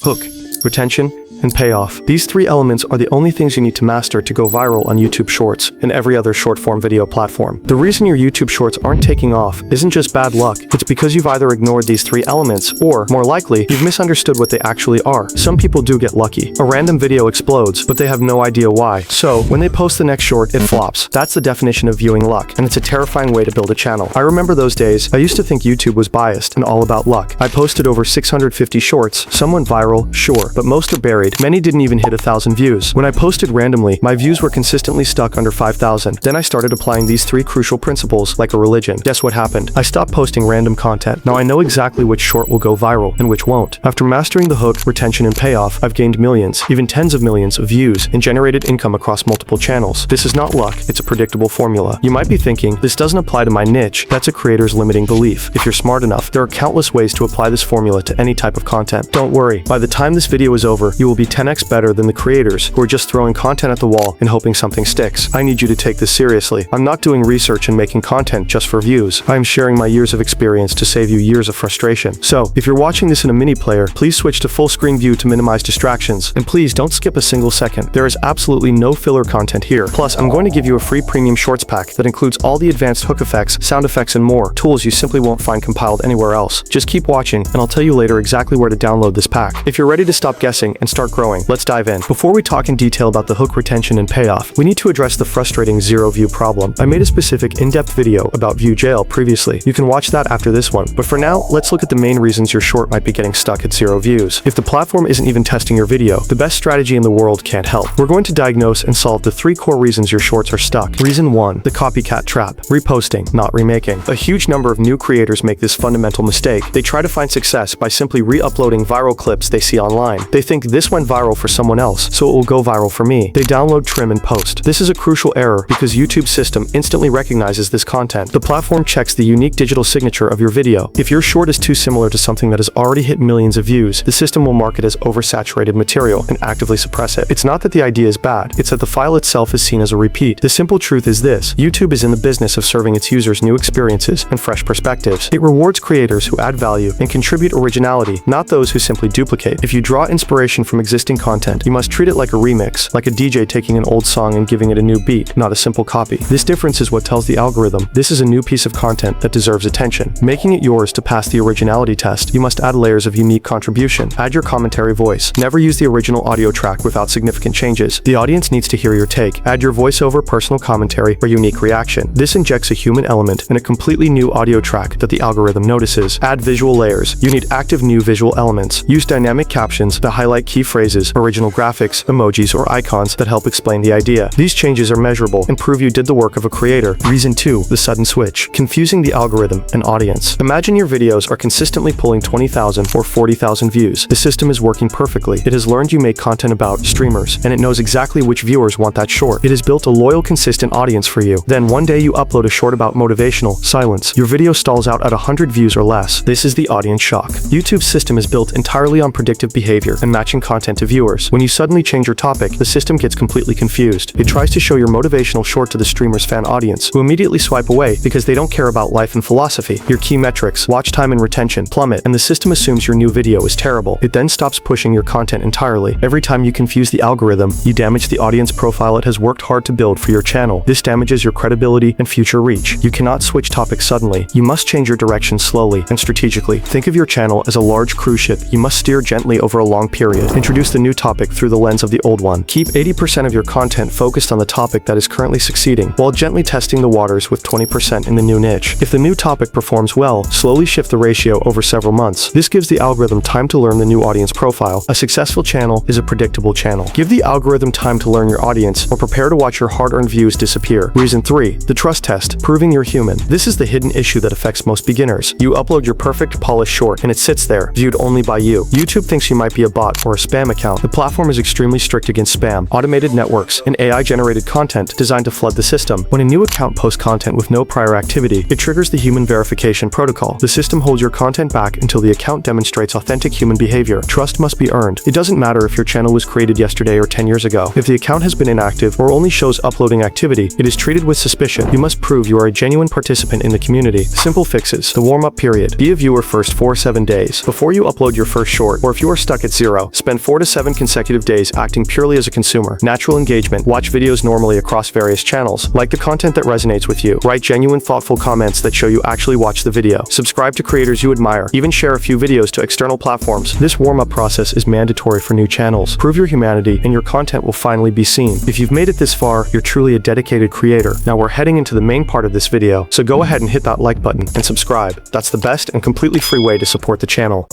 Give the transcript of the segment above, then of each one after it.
hook, retention, and payoff. These three elements are the only things you need to master to go viral on YouTube Shorts and every other short-form video platform. The reason your YouTube Shorts aren't taking off isn't just bad luck, it's because you've either ignored these three elements or, more likely, you've misunderstood what they actually are. Some people do get lucky. A random video explodes, but they have no idea why. So, when they post the next short, it flops. That's the definition of viewing luck, and it's a terrifying way to build a channel. I remember those days. I used to think YouTube was biased and all about luck. I posted over 650 shorts. Some went viral, sure, but most are buried. Many didn't even hit 1,000 views. When I posted randomly, my views were consistently stuck under 5,000. Then I started applying these three crucial principles like a religion. Guess what happened? I stopped posting random content. Now I know exactly which short will go viral and which won't. After mastering the hook, retention, and payoff, I've gained millions, even tens of millions of views and generated income across multiple channels. This is not luck, it's a predictable formula. You might be thinking, this doesn't apply to my niche. That's a creator's limiting belief. If you're smart enough, there are countless ways to apply this formula to any type of content. Don't worry, by the time this video is over, you will be 10x better than the creators who are just throwing content at the wall and hoping something sticks. I need you to take this seriously. I'm not doing research and making content just for views. I am sharing my years of experience to save you years of frustration. So, if you're watching this in a mini player, please switch to full screen view to minimize distractions. And please don't skip a single second. There is absolutely no filler content here. Plus, I'm going to give you a free premium shorts pack that includes all the advanced hook effects, sound effects, and more, tools you simply won't find compiled anywhere else. Just keep watching, and I'll tell you later exactly where to download this pack. If you're ready to stop guessing and start growing, let's dive in. Before we talk in detail about the hook, retention, and payoff, we need to address the frustrating zero view problem. I made a specific in-depth video about view jail previously. You can watch that after this one. But for now, let's look at the main reasons your short might be getting stuck at 0 views. If the platform isn't even testing your video, the best strategy in the world can't help. We're going to diagnose and solve the 3 core reasons your shorts are stuck. Reason 1. The copycat trap. Reposting, not remaking. A huge number of new creators make this fundamental mistake. They try to find success by simply re-uploading viral clips they see online. They think this went viral for someone else, so it will go viral for me. They download, trim, and post. This is a crucial error because YouTube's system instantly recognizes this content. The platform checks the unique digital signature of your video. If your short is too similar to something that has already hit millions of views, the system will mark it as oversaturated material and actively suppress it. It's not that the idea is bad, it's that the file itself is seen as a repeat. The simple truth is this: YouTube is in the business of serving its users new experiences and fresh perspectives. It rewards creators who add value and contribute originality, not those who simply duplicate. If you draw inspiration from existing content, you must treat it like a remix, like a DJ taking an old song and giving it a new beat, not a simple copy. This difference is what tells the algorithm this is a new piece of content that deserves attention. Making it yours to pass the originality test, you must add layers of unique contribution. Add your commentary voice. Never use the original audio track without significant changes. The audience needs to hear your take. Add your voiceover, personal commentary, or unique reaction. This injects a human element in a completely new audio track that the algorithm notices. Add visual layers. You need active new visual elements. Use dynamic captions that highlight key phrases, original graphics, emojis, or icons that help explain the idea. These changes are measurable and prove you did the work of a creator. Reason 2. The sudden switch. Confusing the algorithm and audience. Imagine your videos are consistently pulling 20,000 or 40,000 views. The system is working perfectly. It has learned you make content about streamers, and it knows exactly which viewers want that short. It has built a loyal, consistent audience for you. Then one day you upload a short about motivational silence. Your video stalls out at 100 views or less. This is the audience shock. YouTube's system is built entirely on predictive behavior and matching content to viewers. When you suddenly change your topic, the system gets completely confused. It tries to show your motivational short to the streamer's fan audience, who immediately swipe away because they don't care about life and philosophy. Your key metrics, watch time and retention, plummet, and the system assumes your new video is terrible. It then stops pushing your content entirely. Every time you confuse the algorithm, you damage the audience profile it has worked hard to build for your channel. This damages your credibility and future reach. You cannot switch topics suddenly. You must change your direction slowly and strategically. Think of your channel as a large cruise ship. You must steer gently over a long period. Introduce the new topic through the lens of the old one. Keep 80% of your content focused on the topic that is currently succeeding, while gently testing the waters with 20% in the new niche. If the new topic performs well, slowly shift the ratio over several months. This gives the algorithm time to learn the new audience profile. A successful channel is a predictable channel. Give the algorithm time to learn your audience, or prepare to watch your hard-earned views disappear. Reason 3. The trust test. Proving you're human. This is the hidden issue that affects most beginners. You upload your perfect, polished short, and it sits there, viewed only by you. YouTube thinks you might be a bot or a spam spam account. The platform is extremely strict against spam, automated networks, and AI-generated content designed to flood the system. When a new account posts content with no prior activity, it triggers the human verification protocol. The system holds your content back until the account demonstrates authentic human behavior. Trust must be earned. It doesn't matter if your channel was created yesterday or 10 years ago. If the account has been inactive or only shows uploading activity, it is treated with suspicion. You must prove you are a genuine participant in the community. Simple fixes. The warm-up period. Be a viewer first 4 to 7 days. Before you upload your first short, or if you are stuck at 0, spend 4 to 7 consecutive days acting purely as a consumer. Natural engagement. Watch videos normally across various channels. Like the content that resonates with you. Write genuine, thoughtful comments that show you actually watch the video. Subscribe to creators you admire. Even share a few videos to external platforms. This warm-up process is mandatory for new channels. Prove your humanity and your content will finally be seen. If you've made it this far, you're truly a dedicated creator. Now we're heading into the main part of this video, so go ahead and hit that like button and subscribe. That's the best and completely free way to support the channel.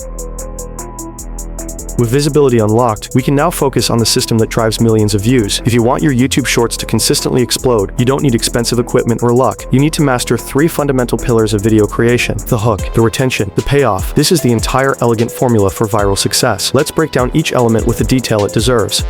With visibility unlocked, we can now focus on the system that drives millions of views. If you want your YouTube Shorts to consistently explode, you don't need expensive equipment or luck. You need to master 3 fundamental pillars of video creation: the hook, the retention, the payoff. This is the entire elegant formula for viral success. Let's break down each element with the detail it deserves.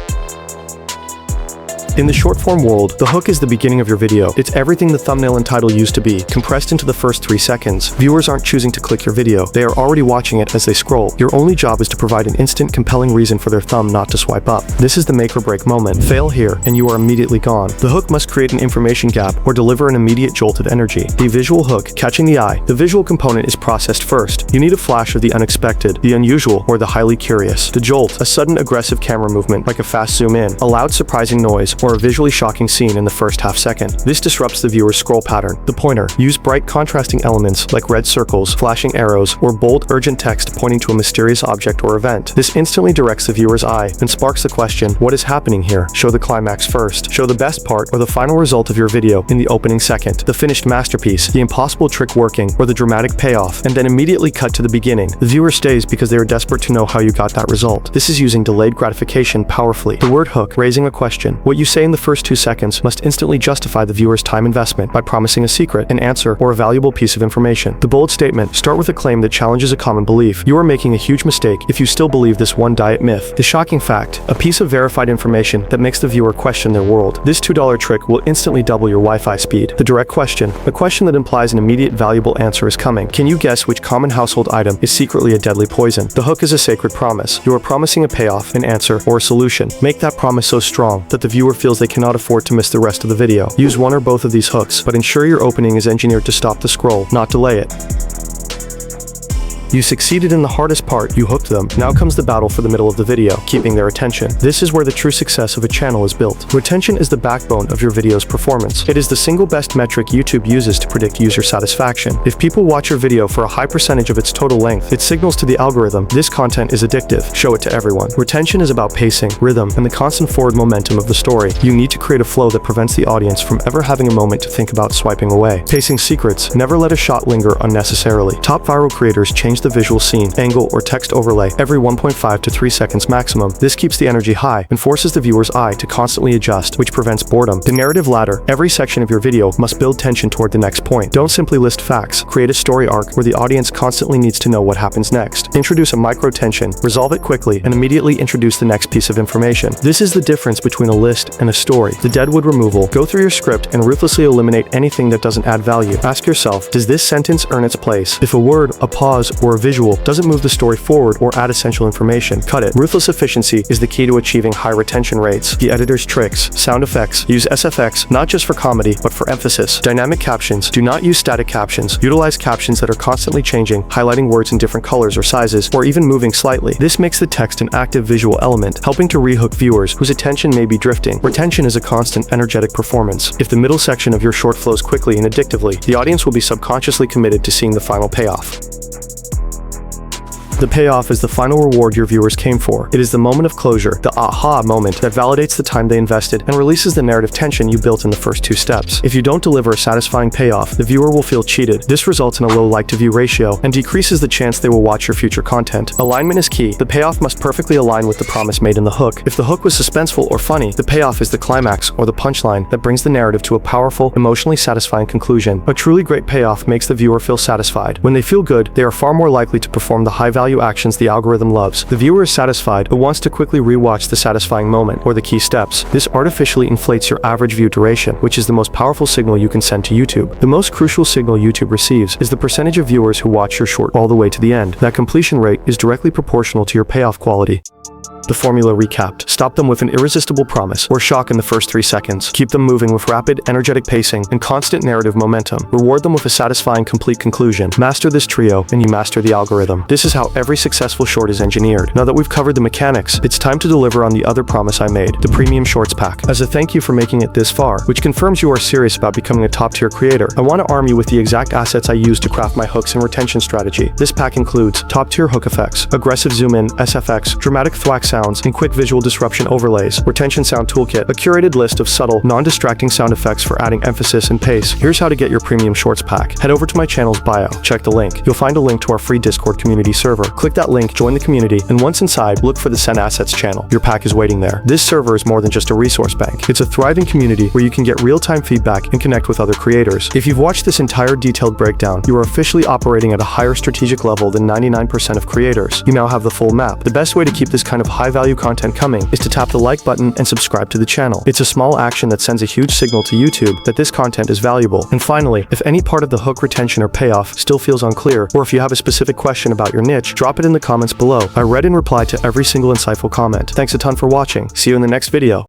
In the short-form world, the hook is the beginning of your video. It's everything the thumbnail and title used to be, compressed into the first 3 seconds. Viewers aren't choosing to click your video. They are already watching it as they scroll. Your only job is to provide an instant, compelling reason for their thumb not to swipe up. This is the make-or-break moment. Fail here, and you are immediately gone. The hook must create an information gap or deliver an immediate jolt of energy. The visual hook, catching the eye. The visual component is processed first. You need a flash of the unexpected, the unusual, or the highly curious. The jolt, a sudden aggressive camera movement, like a fast zoom in, a loud surprising noise, or a visually shocking scene in the first half second. This disrupts the viewer's scroll pattern. The pointer. Use bright contrasting elements like red circles, flashing arrows, or bold urgent text pointing to a mysterious object or event. This instantly directs the viewer's eye and sparks the question, what is happening here? Show the climax first. Show the best part or the final result of your video in the opening second. The finished masterpiece, the impossible trick working, or the dramatic payoff, and then immediately cut to the beginning. The viewer stays because they are desperate to know how you got that result. This is using delayed gratification powerfully. The word hook, raising a question. What you say in the first 2 seconds must instantly justify the viewer's time investment by promising a secret, an answer, or a valuable piece of information. The bold statement. Start with a claim that challenges a common belief. You are making a huge mistake if you still believe this one diet myth. The shocking fact. A piece of verified information that makes the viewer question their world. This $2 trick will instantly double your Wi-Fi speed. The direct question. A question that implies an immediate valuable answer is coming. Can you guess which common household item is secretly a deadly poison? The hook is a sacred promise. You are promising a payoff, an answer, or a solution. Make that promise so strong that the viewer feels they cannot afford to miss the rest of the video. Use one or both of these hooks, but ensure your opening is engineered to stop the scroll, not delay it. You succeeded in the hardest part, you hooked them. Now comes the battle for the middle of the video, keeping their attention. This is where the true success of a channel is built. Retention is the backbone of your video's performance. It is the single best metric YouTube uses to predict user satisfaction. If people watch your video for a high percentage of its total length, it signals to the algorithm, this content is addictive. Show it to everyone. Retention is about pacing, rhythm, and the constant forward momentum of the story. You need to create a flow that prevents the audience from ever having a moment to think about swiping away. Pacing secrets. Never let a shot linger unnecessarily. Top viral creators change the visual scene, angle, or text overlay every 1.5 to 3 seconds maximum. This keeps the energy high and forces the viewer's eye to constantly adjust, which prevents boredom. The narrative ladder. Every section of your video must build tension toward the next point. Don't simply list facts. Create a story arc where the audience constantly needs to know what happens next. Introduce a micro tension, resolve it quickly, and immediately introduce the next piece of information. This is the difference between a list and a story. The deadwood removal. Go through your script and ruthlessly eliminate anything that doesn't add value. Ask yourself, does this sentence earn its place? If a word, a pause, or a visual doesn't move the story forward or add essential information, cut it. Ruthless efficiency is the key to achieving high retention rates. The editor's tricks. Sound effects. Use SFX not just for comedy, but for emphasis. Dynamic captions. Do not use static captions. Utilize captions that are constantly changing, highlighting words in different colors or sizes, or even moving slightly. This makes the text an active visual element, helping to rehook viewers whose attention may be drifting. Retention is a constant, energetic performance. If the middle section of your short flows quickly and addictively, the audience will be subconsciously committed to seeing the final payoff. The payoff is the final reward your viewers came for. It is the moment of closure, the aha moment that validates the time they invested and releases the narrative tension you built in the first 2 steps. If you don't deliver a satisfying payoff, the viewer will feel cheated. This results in a low like-to-view ratio and decreases the chance they will watch your future content. Alignment is key. The payoff must perfectly align with the promise made in the hook. If the hook was suspenseful or funny, the payoff is the climax or the punchline that brings the narrative to a powerful, emotionally satisfying conclusion. A truly great payoff makes the viewer feel satisfied. When they feel good, they are far more likely to perform the high-value high-value actions the algorithm loves. The viewer is satisfied but wants to quickly rewatch the satisfying moment or the key steps. This artificially inflates your average view duration, which is the most powerful signal you can send to YouTube. The most crucial signal YouTube receives is the percentage of viewers who watch your short all the way to the end. That completion rate is directly proportional to your payoff quality. The formula recapped. Stop them with an irresistible promise or shock in the first 3 seconds. Keep them moving with rapid, energetic pacing and constant narrative momentum. Reward them with a satisfying, complete conclusion. Master this trio, and you master the algorithm. This is how every successful short is engineered. Now that we've covered the mechanics, it's time to deliver on the other promise I made, the Premium Shorts Pack. As a thank you for making it this far, which confirms you are serious about becoming a top-tier creator, I want to arm you with the exact assets I use to craft my hooks and retention strategy. This pack includes top-tier hook effects, aggressive zoom-in, SFX, dramatic thwack sounds, and quick visual disruption overlays, retention sound toolkit, a curated list of subtle, non-distracting sound effects for adding emphasis and pace. Here's how to get your Premium Shorts Pack. Head over to my channel's bio, check the link. You'll find a link to our free Discord community server. Click that link, join the community, and once inside, look for the Send Assets channel. Your pack is waiting there. This server is more than just a resource bank. It's a thriving community where you can get real-time feedback and connect with other creators. If you've watched this entire detailed breakdown, you are officially operating at a higher strategic level than 99% of creators. You now have the full map. The best way to keep this kind of high-value content coming is to tap the like button and subscribe to the channel. It's a small action that sends a huge signal to YouTube that this content is valuable. And finally, if any part of the hook, retention, or payoff still feels unclear, or if you have a specific question about your niche, drop it in the comments below. I read and reply to every single insightful comment. Thanks a ton for watching. See you in the next video.